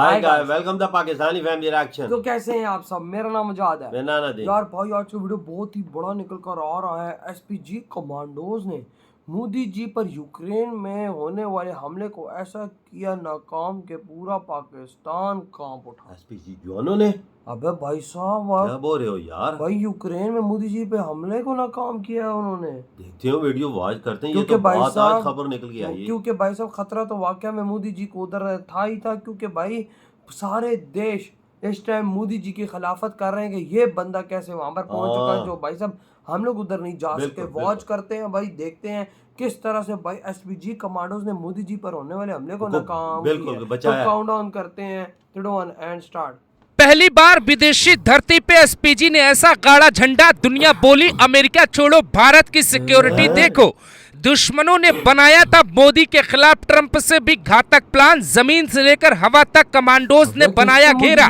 Hi guys, welcome the Pakistani family reaction. तो कैसे हैं आप सब? मेरा नाम मुजाद है। मेरा नाम यार भाई, आज का वीडियो बहुत ही बड़ा निकल कर आ रहा है। एसपीजी कमांडोज ने मोदी जी पर यूक्रेन में होने वाले हमले को ऐसा किया नाकाम के पूरा पाकिस्तान कांप उठा। एसपीजी जवानों ने? अबे भाई साहब, क्या बोल रहे हो यार? भाई यूक्रेन में मोदी जी पे हमले को नाकाम किया है उन्होंने। देखते हो वीडियो वॉच करते हैं। ये क्योंकि तो भाई बहुत साहब आज खबर निकल के आई है। क्योंकि भाई साहब खतरा तो वाकया में मोदी जी को उधर था ही था। क्योंकि भाई सारे देश इस टाइम मोदी जी की खिलाफत कर रहे हैं कि ये बंदा कैसे वहां पर पहुंच चुका है, जो भाई साहब हम लोग उधर नहीं जा सकते। वॉच करते हैं भाई, देखते हैं किस तरह से भाई एसपीजी कमांडोज ने मोदी जी पर होने वाले हमले को नाकाम किया। तो काउंटडाउन करते हैं 3 2 1 एंड स्टार्ट। पहली बार विदेशी धरती पे एसपीजी ने ऐसा गाड़ा झंडा, दुनिया बोली अमेरिका छोड़ो, भारत की सिक्योरिटी देखो। दुश्मनों ने बनाया था मोदी के खिलाफ ट्रंप से भी घातक प्लान, जमीन से लेकर हवा तक कमांडोज ने बनाया घेरा।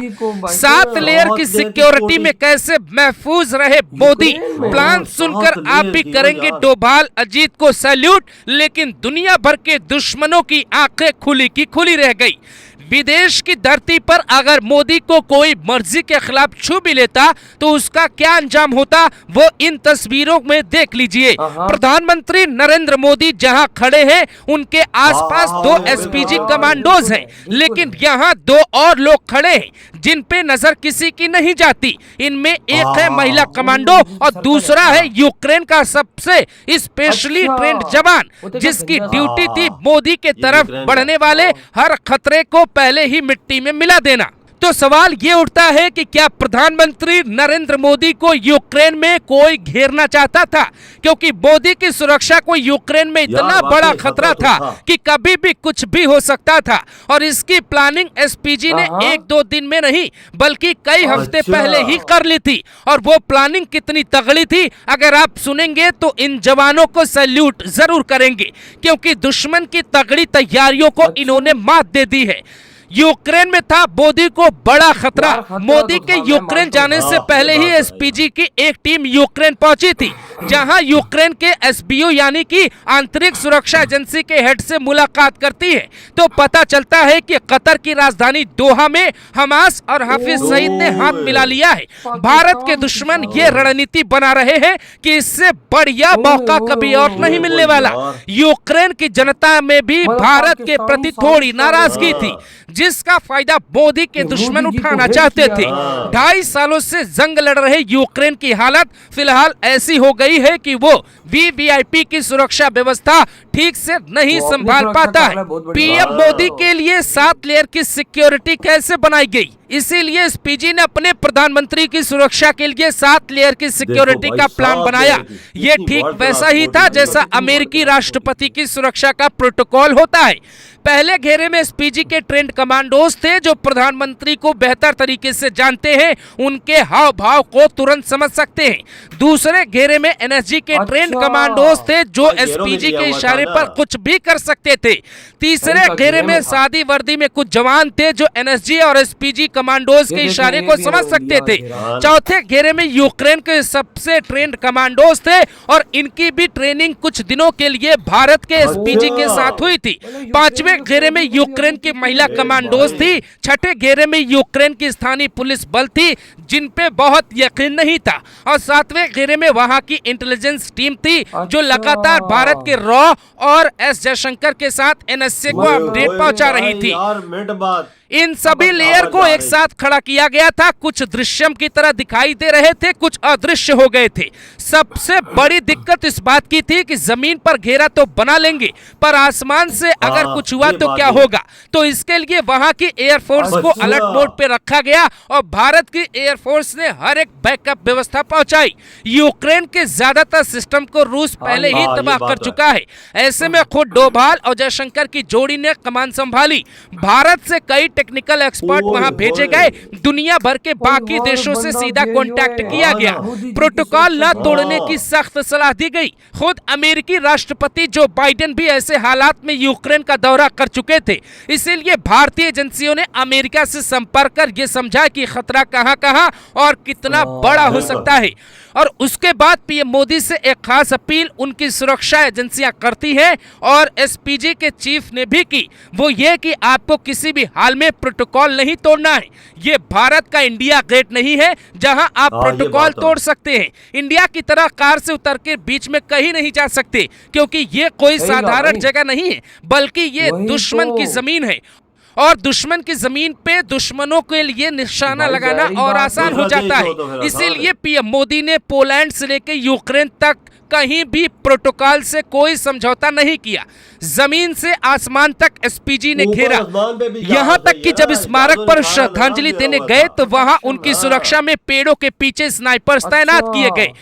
7 लेयर की सिक्योरिटी में कैसे महफूज रहे मोदी, प्लान सुनकर आप भी करेंगे डोभाल। अजीत को सैल्यूट, लेकिन दुनिया भर के दुश्मनों की आंखें खुली की खुली रह गई। विदेश की धरती पर अगर मोदी को कोई मर्जी के खिलाफ छू भी लेता तो उसका क्या अंजाम होता, वो इन तस्वीरों में देख लीजिए। प्रधानमंत्री नरेंद्र मोदी जहां खड़े हैं उनके आसपास 2 एसपीजी कमांडोज हैं, लेकिन यहां 2 और लोग खड़े हैं जिन पे नजर किसी की नहीं जाती। इनमें एक है महिला कमांडो और दूसरा है यूक्रेन का सबसे स्पेशली ट्रेंड जवान, जिसकी ड्यूटी थी मोदी के तरफ बढ़ने वाले हर खतरे को पहले ही मिट्टी में मिला देना। तो सवाल ये उठता है कि क्या प्रधानमंत्री नरेंद्र मोदी को यूक्रेन में कोई घेरना चाहता था, क्योंकि मोदी की सुरक्षा को यूक्रेन में इतना बड़ा खतरा था कि कभी भी कुछ भी हो सकता था। और इसकी प्लानिंग एसपीजी ने 1-2 दिन में नहीं बल्कि कई हफ्ते पहले ही कर ली थी। और वो प्लानिंग कितनी तगड़ी थी, अगर आप सुनेंगे तो इन जवानों को सैल्यूट जरूर करेंगे, क्योंकि दुश्मन की तगड़ी तैयारियों को इन्होंने मात दे दी है। यूक्रेन में था मोदी को बड़ा खतरा। मोदी के यूक्रेन जाने से पहले ही एसपीजी की एक टीम यूक्रेन पहुंची थी, जहां यूक्रेन के एसबीओ यानी कि आंतरिक सुरक्षा एजेंसी के हेड से मुलाकात करती है। तो पता चलता है कि कतर की राजधानी दोहा में हमास और हाफिज सईद ने हाथ मिला लिया है। भारत के दुश्मन ये रणनीति बना रहे हैं कि इससे बढ़िया मौका कभी और नहीं मिलने वाला। यूक्रेन की जनता में भी भारत के प्रति थोड़ी नाराजगी थी, जिसका फायदा मोदी के दुश्मन उठाना चाहते थे। 2.5 सालों से जंग लड़ रहे यूक्रेन की हालत फिलहाल ऐसी हो गई है कि वो वीवीआईपी की सुरक्षा व्यवस्था ठीक से नहीं संभाल पाता है। पीएम मोदी के लिए 7 लेयर की सिक्योरिटी कैसे बनाई गई, इसीलिए एसपीजी ने अपने प्रधानमंत्री की सुरक्षा के लिए 7 लेयर की सिक्योरिटी का प्लान बनाया। ये ठीक वैसा ही था जैसा अमेरिकी राष्ट्रपति की सुरक्षा का प्रोटोकॉल होता है। पहले घेरे में एसपीजी के ट्रेंड कमांडोज थे, जो प्रधानमंत्री को बेहतर तरीके से जानते हैं, उनके हाव भाव को तुरंत समझ सकते हैं। दूसरे घेरे में एनएसजी के ट्रेंड कमांडोज थे, जो एसपीजी के इशारे पर कुछ भी कर सकते थे। तीसरे घेरे में सादी वर्दी में कुछ जवान थे, जो एनएसजी और एसपीजी कमांडोज के इशारे को समझ सकते थे। चौथे घेरे में यूक्रेन के सबसे ट्रेंड कमांडोज थे और इनकी भी ट्रेनिंग कुछ दिनों के लिए भारत के एसपीजी के साथ हुई थी। पांचवें घेरे में यूक्रेन की महिला कमांडोज थी। छठे घेरे में यूक्रेन की स्थानीय पुलिस बल थी, जिन पे बहुत यकीन नहीं था। और 7वें घेरे में वहां की इंटेलिजेंस टीम थी, जो लगातार भारत के रॉ और एस जयशंकर के साथ एनएसए को अपडेट पहुंचा रही थी। इन सभी लेयर को एक साथ खड़ा किया गया था। कुछ दृश्यम की तरह दिखाई दे रहे थे, कुछ अदृश्य हो गए थे। सबसे बड़ी दिक्कत इस बात की थी कि जमीन पर घेरा तो बना लेंगे, पर आसमान से अगर कुछ हुआ तो क्या होगा। तो इसके लिए वहां की एयरफोर्स को अलर्ट मोड पे रखा गया और भारत की एयरफोर्स ने हर एक बैकअप व्यवस्था पहुंचाई। यूक्रेन के ज्यादातर सिस्टम को रूस पहले ही तबाह कर चुका है। ऐसे में खुद डोभाल और जयशंकर की जोड़ी ने कमान संभाली। भारत से कई टेक्निकल एक्सपर्ट वहां भेजे गए। दुनिया भर के बाकी देशों से सीधा कांटेक्ट किया गया। प्रोटोकॉल न तोड़ने की सख्त सलाह दी गई। खुद अमेरिकी राष्ट्रपति जो बाइडेन भी ऐसे हालात में यूक्रेन का दौरा कर चुके थे। इसीलिए भारतीय एजेंसियों ने अमेरिका से संपर्क कर यह समझा कि खतरा कहां-कहां और कितना बड़ा हो सकता है। और उसके बाद पीएम मोदी से एक खास अपील उनकी सुरक्षा एजेंसियां करती हैं और एसपीजी के चीफ ने भी की। वो ये कि आपको किसी भी हाल में हमें प्रोटोकॉल नहीं तोड़ना है। ये भारत का इंडिया गेट नहीं है जहां आप हाँ, ये प्रोटोकॉल बात तो तोड़ है। सकते हैं। इंडिया की तरह कार से उतर के बीच में कहीं नहीं जा सकते, क्योंकि ये कोई सही कहा साधारण भाई। जगह नहीं है, बल्कि ये वही दुश्मन की तो। जमीन है। और दुश्मन की जमीन पे दुश्मनों के लिए निशाना भाई लगाना जाहिर और बात है। आसान हो दूसरा जाता देश हो तो फिर है। आसान इसीलिए है। पीएम मोदी ने पोलैंड से लेकर यूक्रेन तक कहीं भी प्रोटोकॉल से कोई समझौता नहीं किया। जमीन से आसमान तक एसपीजी ने ऊपर घेरा। आसमान पे भी यहाँ जहाज तक है कि यार, जब स्मारक जहाजों पर ने खाना श्रद्धांजलि दिया देने हुआ गए था। तो वहां उनकी हाँ। सुरक्षा में पेड़ों के पीछे स्नाइपर्स तैनात अच्छा। किए गए।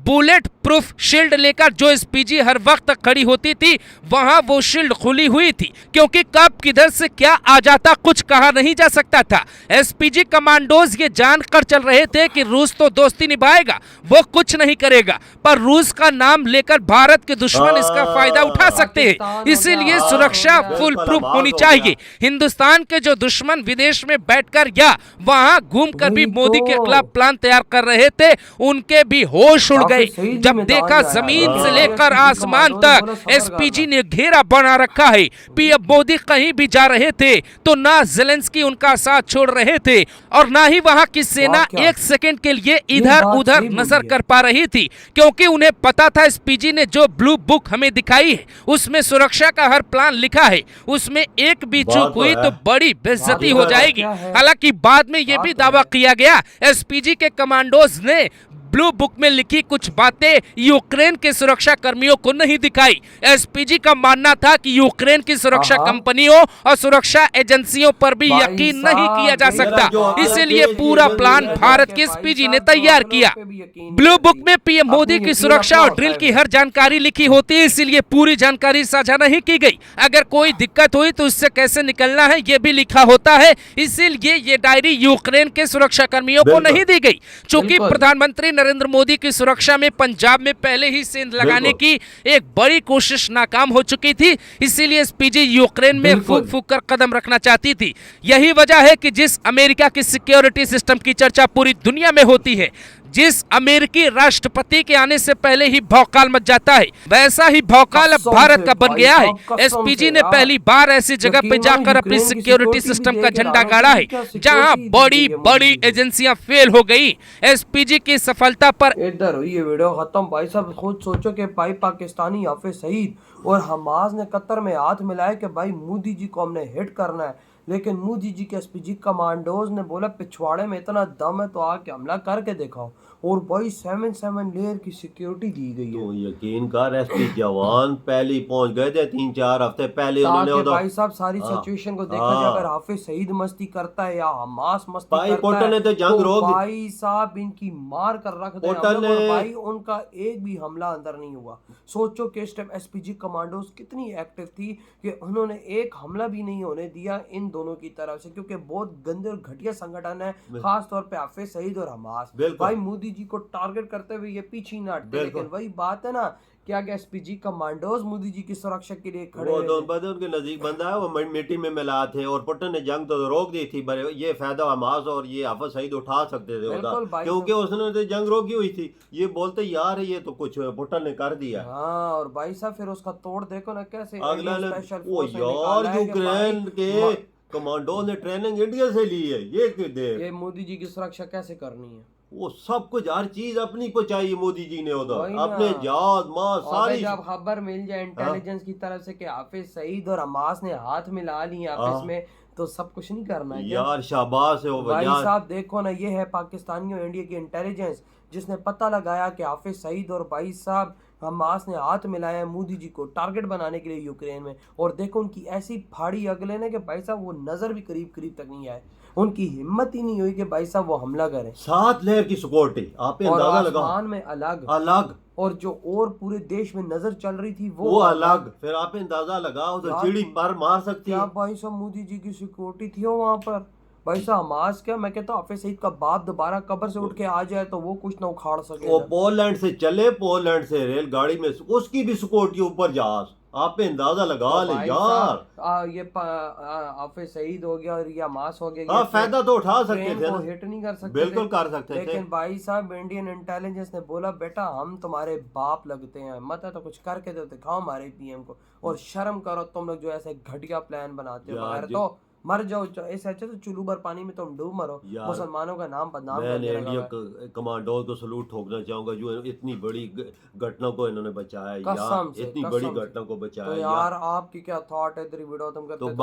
बुलेट प्रूफ शील्ड लेकर जो एसपीजी हर वक्त खड़ी होती थी, वहां वो शील्ड खुली हुई थी, क्योंकि कब किधर से क्या आ जाता कुछ कहा नहीं जा सकता था। एसपीजी कमांडोज ये जानकर चल रहे थे कि रूस तो दोस्ती निभाएगा, वो कुछ नहीं करेगा, पर रूस का नाम लेकर भारत के दुश्मन इसका फायदा उठा सकते हैं। पाकिस्तान हो इसीलिए गया, सुरक्षा हो गया। फुल बिल्कुल, प्रूफ हमास होनी हो चाहिए। गया। हिंदुस्तान के जो दुश्मन विदेश में बैठकर या वहां घूमकर भी वही मोदी के तो। खिलाफ प्लान तैयार कर रहे थे, उनके भी होश उड़ गए काफी सही जब जिम्मेदारी देखा आया है। जमीन हाँ। से लेकर SPG आसमान कमांडो ने बोला तक सफर एसपीजी करना। ने घेरा बना रखा है। पीएम मोदी कहीं भी जा रहे थे तो ना जेलेंस्की उनका साथ छोड़ रहे थे और ना ही वहां की सेना वाह, क्या? एक सेकंड के लिए ये इधर बात उधर सही बोली नजर है। कर पा रही थी, क्योंकि उन्हें पता था एसपीजी ने जो ब्लू बुक हमें दिखाई है उसमें सुरक्षा का हर प्लान लिखा है, उसमें एक भी बात चूक तो हुई है। तो बड़ी बेइज्जती बात हो तो जाएगी। क्या है? हालांकि बाद में ये बात भी तो दावा है। किया गया एसपीजी के कमांडोज ने ब्लू बुक में लिखी कुछ बातें यूक्रेन के सुरक्षा कर्मियों को नहीं दिखाई। एसपीजी का मानना था कि यूक्रेन की सुरक्षा हाँ। कंपनियों और सुरक्षा एजेंसियों पर भी भाई यकीन साहब, नहीं किया जा ये सकता, जो इसलिए भारत पूरा के प्लान एजेंसी भारत है, के भाई एसपीजी साहब, ने जो तैयार अपनों किया। पे भी यकीन नहीं ब्लू बुक करती। में पीएम मोदी अपनी की यकीन सुरक्षा रखना और होता ड्रिल है की भाई। हर जानकारी लिखी होती है, इसलिए पूरी जानकारी साझा नहीं की गई। अगर कोई दिक्कत हुई तो उससे कैसे निकलना है ये भी लिखा होता है, इसीलिए ये डायरी यूक्रेन के सुरक्षा कर्मियों को बिल्कुल। नहीं दी गई। चूंकि बिल्कुल। प्रधानमंत्री नरेंद्र मोदी की सुरक्षा में पंजाब में पहले ही सेंध लगाने की एक बड़ी कोशिश नाकाम हो चुकी थी, इसीलिए एसपीजी यूक्रेन में बिल्कुल। फूक फूक कर कदम रखना चाहती थी। यही वजह है कि जिस अमेरिका की सिक्योरिटी सिस्टम की चर्चा पूरी दुनिया में होती है, जिस अमेरिकी राष्ट्रपति के आने से पहले ही भौकाल मच जाता है, वैसा ही भौकाल अब कसम भारत से का बन भाई गया है। साहब, कसम एसपीजी से ने यार। पहली बार ऐसी जगह पे यकीनन जाकर अपनी यूक्रेन की सिक्योरिटी सिक्योरिटी सिस्टम भी का देके झंडा आ रहा गाड़ा है। है, क्या जहां सिक्योरिटी दी बड़ी गई है मोदी बड़ी जी को? एजेंसियां फेल हो गई। एसपीजी की सफलता पर इधर हुई ये वीडियो खत्म। भाई साहब खुद सोचो कि भाई पाकिस्तानी हाफिज सईद और हमास ने कतर में हाथ मिलाए कि भाई मोदी जी को हमने हिट करना है, लेकिन मोदी जी के एसपीजी कमांडोज ने बोला पिछवाड़े में इतना दम है तो आके हमला करके दिखाओ, और भाई 7 लेयर की सिक्योरिटी दी गई है। तो यकीन कर एसपी जवान पहले ही पहुंच गए थे 3-4 हफ्ते पहले उन्होंने ताकि उधर भाई साहब सारी हाँ, सिचुएशन को देखा हाँ। जाए, अगर हाफिज सईद मस्ती करता है या हमास मस्ती भाई करता पोटल है ने तो जंग रोक दी। भाई साहब इनकी मार कर रख दे पोटल हम लोग, और ने- भाई उनका एक भी हमला अंदर नहीं हुआ। सोचो कि इस टाइम एसपीजी कमांडोज कितनी एक्टिव थी कि उन्होंने एक हमला भी नहीं होने दिया इन दोनों की तरफ से, क्योंकि बहुत गंदे और घटिया संगठन है, खास तौर पे हाफिज सईद और हमास। बिल्कुल। भाई मोदी जी को टारगेट करते हुए ये पीछे नहीं हटते, बिल्कुल। लेकिन वही बात है ना कि आगे एसपीजी कमांडोज मोदी जी की सुरक्षा के लिए खड़े वो हुए तो थे। बदे उनके नजदीक बंदा है, वो मिट्टी में मिला थे और पुटन ने जंग तो रोक दी थी, पर ये फायदा हमास और ये हाफिज सईद उठा सकते थे बिल्कुल उधर, भाई क्योंकि उसने तो जंग रोकी हुई थी। ये बोलते यार ये तो कुछ पुटन ने कर दिया। हाँ, और भाई साहब फिर उसका तोड़ देखो ना कैसे अगला ने स्पेशल वो फोर्स ने यार निकाला है कि यूक्रेन भाई के कमांडो ने ट्रेनिंग इंडिया से ली है, ये क्यों दे ये मोदी जी की सुरक्षा कैसे करनी है। वो सब कुछ हर चीज अपनी को चाहिए मोदी जी ने उधर, वही ना। अपने जहाज माँ और सारी जब खबर मिल जाए इंटेलिजेंस की तरफ से कि हाफिज सईद और हमास ने हाथ मिला ली आपस हाँ। में, तो सब कुछ नहीं करना है क्या? यार शाबाश है वो भाई यार। साहब देखो ना, ये है पाकिस्तानी और इंडिया की इंटेलिजेंस जिसने पता लगाया कि हाफिज सईद और भाई साहब हमास ने हाथ मिलाया है मोदी जी को टारगेट बनाने के लिए यूक्रेन में, और देखो उनकी ऐसी फाड़ी अगले ने कि भाई साहब वो नजर भी करीब करीब तक नहीं आए, उनकी हिम्मत ही नहीं हुई कि भाई साहब वो हमला करें। 7 लेयर की सिक्योरिटी आप और अंदाजा लगाओ, आसमान में अलग, अलग और जो और पूरे देश में नजर चल रही थी वो अलग, फिर आप अंदाजा लगाओ तो यार, चिड़ी पर मार सकती क्या है। भाई साहब मोदी जी की सिक्योरिटी थी वो वहां पर। भाई साहब हमास क्या, मैं कहता हूँ हाफिज सईद का बाप दोबारा कब्र से उठ के आ जाए तो वो कुछ ना उखाड़ सके। वो पोलैंड से चले, पोलैंड से रेलगाड़ी में उसकी भी सिक्योरिटी ऊपर जहाज, आप अंदाजा लगा ले भाई यार। साहब, ये हाफिज सईद हो गया और ये हमास हो गया, हाँ ये फायदा तो उठा सकते ट्रेन थे को ना, हिट नहीं कर सकते बिल्कुल थे। कर सकते थे। लेकिन भाई साहब इंडियन इंटेलिजेंस ने बोला बेटा हम तुम्हारे बाप लगते हैं, मत है तो कुछ करके दो दिखाओ हमारे पीएम को, और शर्म करो तुम लोग जो ऐसे घटिया प्लान बनाते हो। यार बगैर तो मर जाओ, ऐसे अच्छा तो चुल्लू भर पानी में तुम डूब मरो, यार, मुसलमानों का नाम बदनाम मैंने करने लगा इंडिया हुआ है। कमांडोज को सलूट ठोकना चाहूंगा जो इतनी बड़ी घटना को इन्होंने बचाया यार, कसम से, इतनी बड़ी कसम से। घटना को तो बचाया यार आपकी क्या थॉट है, इधर वीडियो तुम तो करते तो